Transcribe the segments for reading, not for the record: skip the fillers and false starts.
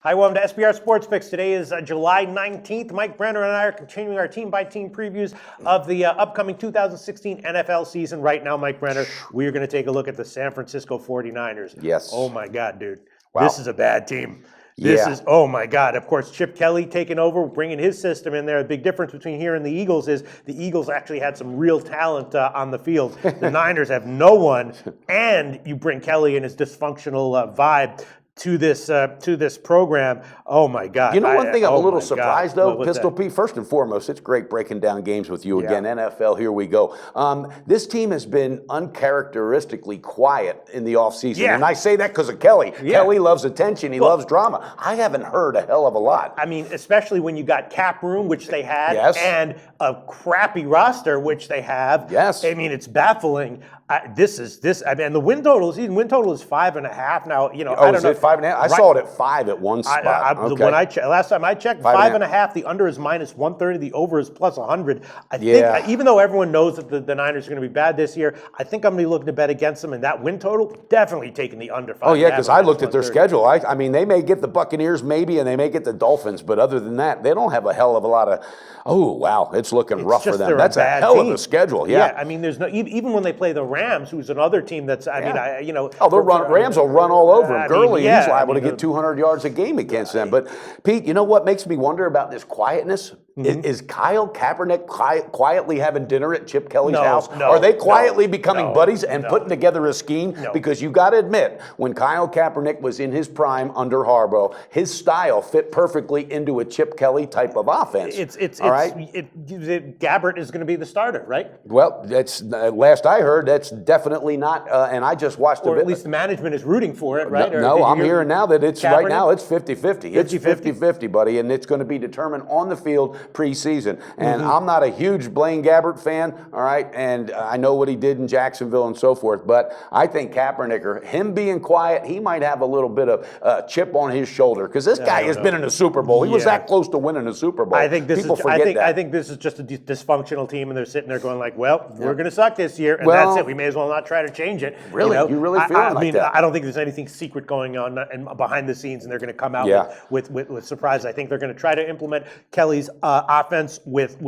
Hi, welcome to SBR Sports Fix. Today is July 19th. Mike Brenner and I are continuing our team-by-team previews of the upcoming 2016 NFL season. Right now, Mike Brenner, we are going to take a look at the San Francisco 49ers. Yes. Oh, my God, dude. Wow. This is a bad team. This Yeah. is, oh my God. Of course, Chip Kelly taking over, bringing his system in there. The big difference between here and the Eagles is the Eagles actually had some real talent on the field. The Niners have no one, and you bring Kelly and his dysfunctional vibe to this program. Oh my God. You know, one thing I'm a little surprised though, Pistol that? Pete, first and foremost, it's great breaking down games with you again. Yeah. NFL, here we go. This team has been uncharacteristically quiet in the offseason. Yeah. And I say that because of Kelly. Yeah. Kelly loves attention. He loves drama. I haven't heard a hell of a lot. I mean, especially when you got cap room, which they had, Yes. and a crappy roster, which they have. Yes. I mean, it's baffling. I mean, the win total is 5.5 now. You know, I don't know. It 5.5? I saw it at 5 at one spot. When last time I checked, 5.5. The under is minus 130. The over is plus 100. I think, even though everyone knows that the Niners are going to be bad this year, I think I'm going to be looking to bet against them. And that win total, definitely taking the under 5.5. Oh yeah, because I looked at their schedule. I mean, they may get the Buccaneers maybe, and they may get the Dolphins, but other than that, they don't have a hell of a lot of. Oh wow, it's looking rough for them. That's a hell of a schedule. Yeah. I mean, there's no even when they play the Rams, who's another team that's. Rams will run all over them. Gurley, he's liable to get 200 yards a game against them. But Pete, you know what makes me wonder about this quietness? Mm-hmm. Is Kyle Kaepernick quietly having dinner at Chip Kelly's house? Are they quietly becoming buddies and putting together a scheme? Because you got to admit, when Kyle Kaepernick was in his prime under Harbaugh, his style fit perfectly into a Chip Kelly type of offense. Gabbert is going to be the starter, right? Well, that's last I heard. That's definitely not. And I just watched or at least the management is rooting for it, right? No, I'm hearing now that it's Kaepernick? right now it's 50-50. It's 50-50, buddy, and it's going to be determined on the field preseason. And I'm not a huge Blaine Gabbert fan, all right, and I know what he did in Jacksonville and so forth, but I think Kaepernick, or him being quiet, he might have a little bit of chip on his shoulder because this guy has been in a Super Bowl. He was that close to winning a Super Bowl. I think this People forget that. I think this is just a dysfunctional team, and they're sitting there going like, "Well, we're going to suck this year, and that's it. We may as well not try to change it." Really, you really feel like that? I don't think there's anything secret going on behind the scenes, and they're going to come out with surprise. I think they're going to try to implement Kelly's offense with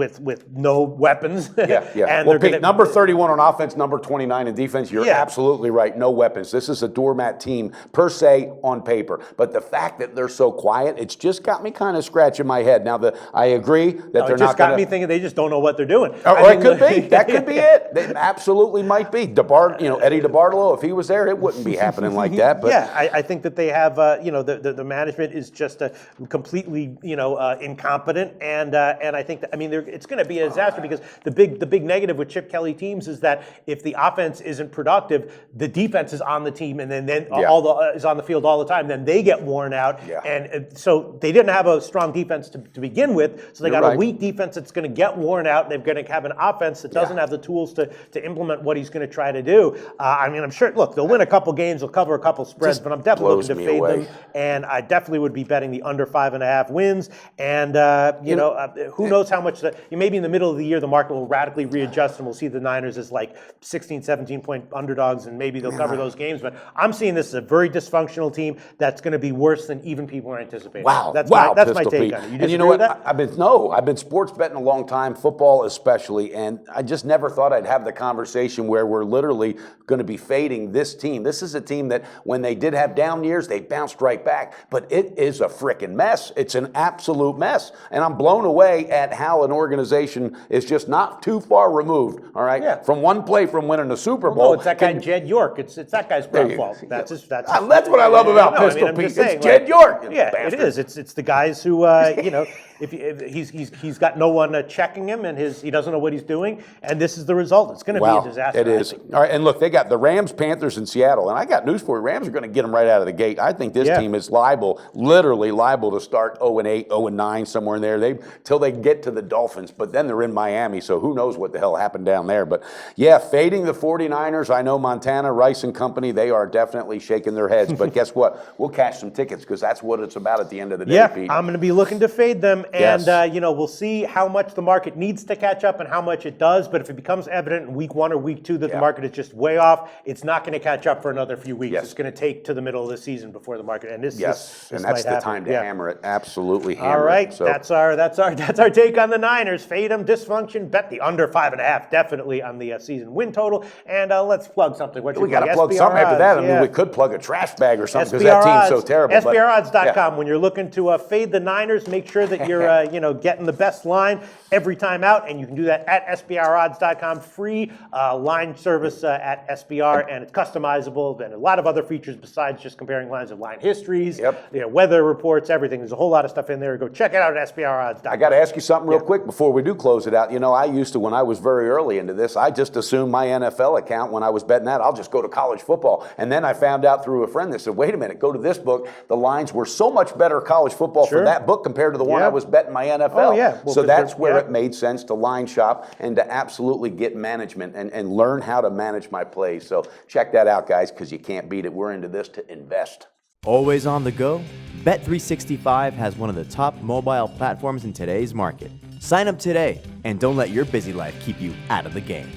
no weapons. And well, Pete, number 31 on offense, number 29 in defense. You're absolutely right. No weapons. This is a doormat team per se on paper, but the fact that they're so quiet, it's just got me kind of scratching my head. Now, I agree that they're not. It just got me thinking they just don't know what they're doing. Or it could be. That could be it. They absolutely might be. Eddie DeBartolo, if he was there, it wouldn't be happening like that. But I think that they have. The management is just completely incompetent, and I think that it's going to be a disaster because the big negative with Chip Kelly teams is that if the offense isn't productive, the defense is on the team, and then is on the field all the time. Then they get worn out, and so they didn't have a strong defense to begin with. So they got a weak defense that's going to get worn out. They're going to have an offense that doesn't have the tools to implement what he's going to try to do. I'm sure. Look, they'll win a couple games, they'll cover a couple spreads, but I'm definitely looking to fade them. And I definitely would be betting the under 5.5 wins. And who knows how much maybe in the middle of the year the market will radically readjust, and we'll see the Niners as like 16, 17-point underdogs, and maybe they'll cover those games. But I'm seeing this as a very dysfunctional team that's going to be worse than even people are anticipating. That's my take on it. You know what? I've been sports betting a long time, football especially, and I just never thought I'd have the conversation where we're literally going to be fading this team. This is a team that when they did have down years, they bounced right back, but it is a freaking mess. It's an absolute mess, and I'm blown away at how an organization is just not too far removed, all right, from one play from winning a Super Bowl. No, it's that guy Jed York. It's that guy's fault. That's what I love about Pistol Pete. It's Jed York. It is. It's the guys who if he's got no one checking him, and he doesn't know what he's doing, and this is the result. It's going to be a disaster. It is. All right, and look, they got the Rams, Panthers, and Seattle, and I got news for you. Rams are going to get them right out of the gate. I think this team is literally liable to start 0-8, 0-9, somewhere in there. Till they get to the Dolphins, but then they're in Miami, so who knows what the hell happened down there. But fading the 49ers. I know Montana, Rice and company, they are definitely shaking their heads, but guess what? We'll cash some tickets because that's what it's about at the end of the day, Pete. I'm going to be looking to fade them, and Yes. we'll see how much the market needs to catch up and how much it does. But if it becomes evident in week 1 or week 2 that the market is just way off, it's not going to catch up for another few weeks. Yes. It's going to take to the middle of the season before the market. And this, Yes, this and that's might the happen. time to hammer it. Absolutely hammer All right, it. So that's our take on the Niners. Fade them, dysfunction, bet the under 5.5 definitely on the season win total. And let's plug something. What we got to plug something after that. I mean, we could plug a trash bag or something because that team's so terrible. SBRodds.com. When you're looking to fade the Niners, make sure that you're getting the best line every time out, and you can do that at SBRodds.com. Free line service at SBR, and it's customizable. And a lot of other features besides just comparing lines of line histories, weather reports, everything. There's a whole lot of stuff in there. Go check it out at SBRodds.com. I got to ask you something real quick before we do close it out. I used to, when I was very early into this, I just assumed my NFL account when I was betting that, I'll just go to college football. And then I found out through a friend that said, wait a minute, go to this book. The lines were so much better college football for that book compared to the one I was betting my NFL. Oh, yeah. Well, so that's where it made sense to line shop and to absolutely get management and learn how to manage my plays. So check that out, guys, because you can't beat it. We're into this to invest. Always on the go? Bet365 has one of the top mobile platforms in today's market. Sign up today and don't let your busy life keep you out of the game.